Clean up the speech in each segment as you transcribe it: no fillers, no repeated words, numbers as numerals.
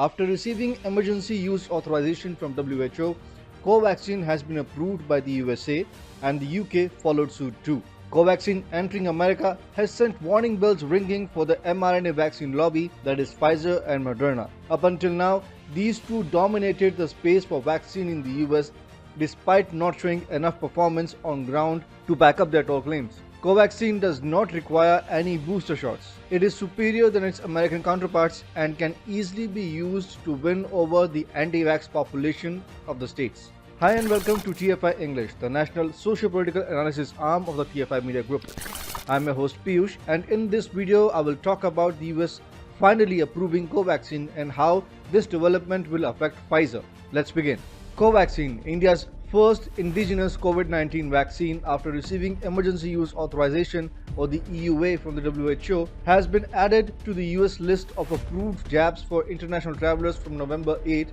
After receiving emergency use authorization from WHO, Covaxin has been approved by the USA and the UK followed suit too. Covaxin entering America has sent warning bells ringing for the mRNA vaccine lobby, that is Pfizer and Moderna. Up until now, these two dominated the space for vaccine in the US despite not showing enough performance on ground to back up their tall claims. Covaxin does not require any booster shots. It is superior than its American counterparts and can easily be used to win over the anti-vax population of the states. Hi and welcome to TFI English, the national socio-political analysis arm of the TFI Media Group. I'm your host Piyush, and in this video I will talk about the US finally approving Covaxin and how this development will affect Pfizer. Let's begin. Covaxin, India's first indigenous COVID-19 vaccine after receiving emergency use authorization or the EUA from the WHO, has been added to the US list of approved jabs for international travelers from November 8,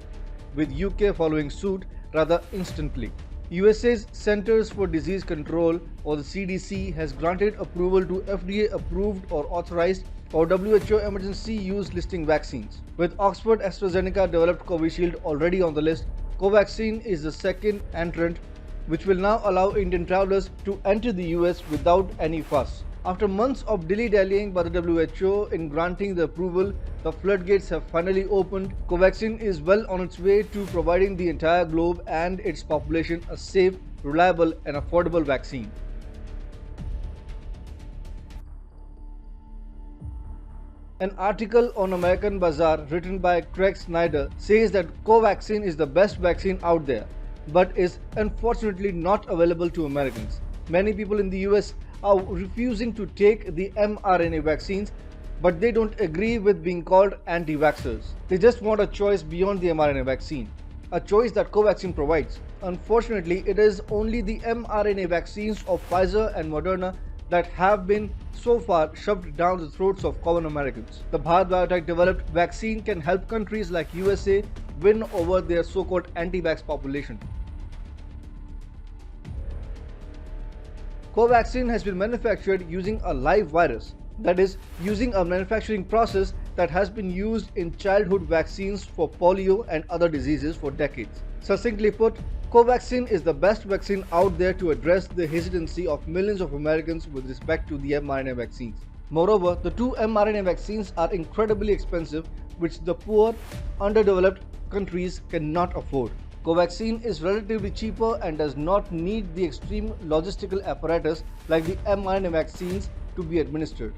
with UK following suit rather instantly. USA's Centers for Disease Control or the CDC has granted approval to FDA approved or authorized or WHO emergency use listing vaccines. With Oxford AstraZeneca developed Covishield already on the list, Covaxin is the second entrant, which will now allow Indian travelers to enter the US without any fuss. After months of dilly-dallying by the WHO in granting the approval, the floodgates have finally opened. Covaxin is well on its way to providing the entire globe and its population a safe, reliable and affordable vaccine. An article on American Bazaar written by Craig Snyder says that Covaxin is the best vaccine out there, but is unfortunately not available to Americans. Many people in the US are refusing to take the mRNA vaccines, but they don't agree with being called anti-vaxxers. They just want a choice beyond the mRNA vaccine, a choice that Covaxin provides. Unfortunately, it is only the mRNA vaccines of Pfizer and Moderna that have been so far shoved down the throats of common Americans. The Bharat Biotech developed vaccine can help countries like USA win over their so-called anti-vax population. Covaxin has been manufactured using a live virus, that is, using a manufacturing process that has been used in childhood vaccines for polio and other diseases for decades. Succinctly put, Covaxin is the best vaccine out there to address the hesitancy of millions of Americans with respect to the mRNA vaccines. Moreover, the two mRNA vaccines are incredibly expensive, which the poor, underdeveloped countries cannot afford. Covaxin is relatively cheaper and does not need the extreme logistical apparatus like the mRNA vaccines to be administered.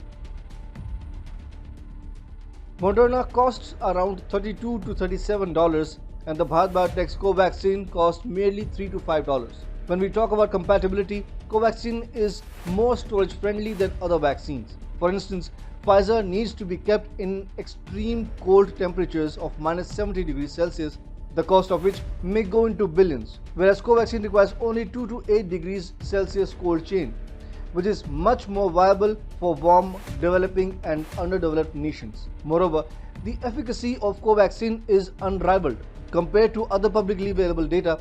Moderna costs around $32 to $37 and the Bharat Biotech's Covaxin costs merely $3 to $5. When we talk about compatibility, Covaxin is more storage friendly than other vaccines. For instance, Pfizer needs to be kept in extreme cold temperatures of minus 70 degrees Celsius, the cost of which may go into billions, whereas Covaxin requires only 2 to 8 degrees Celsius cold chain, which is much more viable for warm, developing and underdeveloped nations. Moreover, the efficacy of Covaxin is unrivaled. Compared to other publicly available data,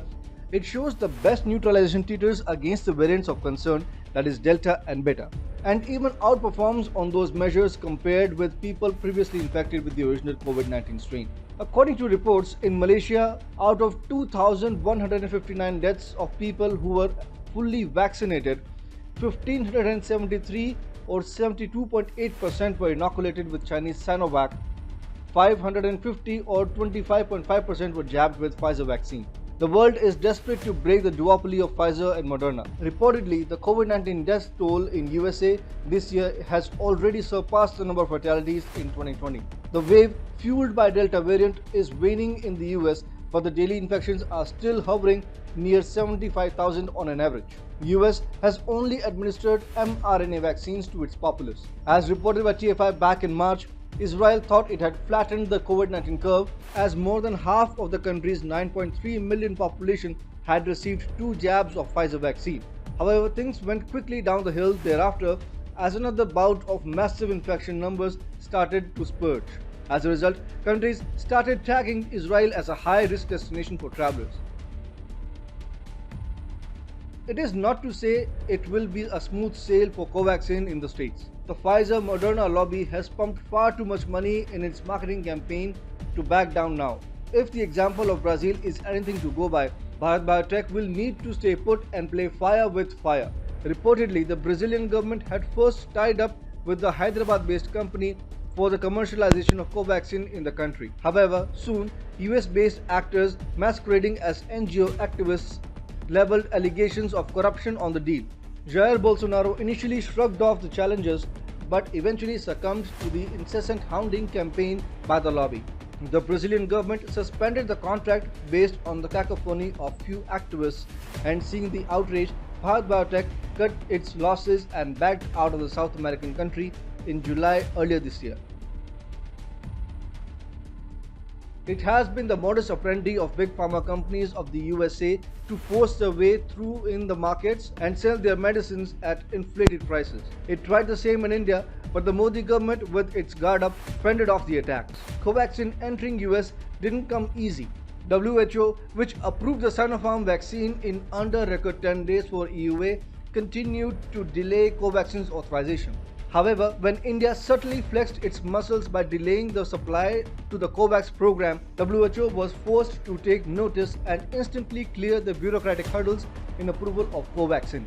it shows the best neutralization titers against the variants of concern, that is Delta and Beta, and even outperforms on those measures compared with people previously infected with the original COVID-19 strain. According to reports, in Malaysia, out of 2,159 deaths of people who were fully vaccinated, 1,573 or 72.8% were inoculated with Chinese Sinovac, 550 or 25.5% were jabbed with Pfizer vaccine. The world is desperate to break the duopoly of Pfizer and Moderna. Reportedly, the COVID-19 death toll in USA this year has already surpassed the number of fatalities in 2020. The wave fueled by Delta variant is waning in the US, but the daily infections are still hovering near 75,000 on an average. US has only administered mRNA vaccines to its populace. As reported by TFI back in March, Israel thought it had flattened the COVID-19 curve as more than half of the country's 9.3 million population had received 2 jabs of Pfizer vaccine. However, things went quickly down the hill thereafter as another bout of massive infection numbers started to spurge. As a result, countries started tagging Israel as a high-risk destination for travelers. It is not to say it will be a smooth sail for Covaxin in the States. The Pfizer-Moderna lobby has pumped far too much money in its marketing campaign to back down now. If the example of Brazil is anything to go by, Bharat Biotech will need to stay put and play fire with fire. Reportedly, the Brazilian government had first tied up with the Hyderabad-based company for the commercialization of Covaxin in the country. However, soon, US-based actors masquerading as NGO activists leveled allegations of corruption on the deal. Jair Bolsonaro initially shrugged off the challenges but eventually succumbed to the incessant hounding campaign by the lobby. The Brazilian government suspended the contract based on the cacophony of few activists, and seeing the outrage, Bharat Biotech cut its losses and backed out of the South American country in July earlier this year. It has been the modus operandi of big pharma companies of the USA to force their way through in the markets and sell their medicines at inflated prices. It tried the same in India, but the Modi government, with its guard up, fended off the attacks. Covaxin entering US didn't come easy. WHO, which approved the Sinopharm vaccine in under record 10 days for EUA, continued to delay Covaxin's authorization. However, when India certainly flexed its muscles by delaying the supply to the COVAX program, WHO was forced to take notice and instantly clear the bureaucratic hurdles in approval of Covaxin.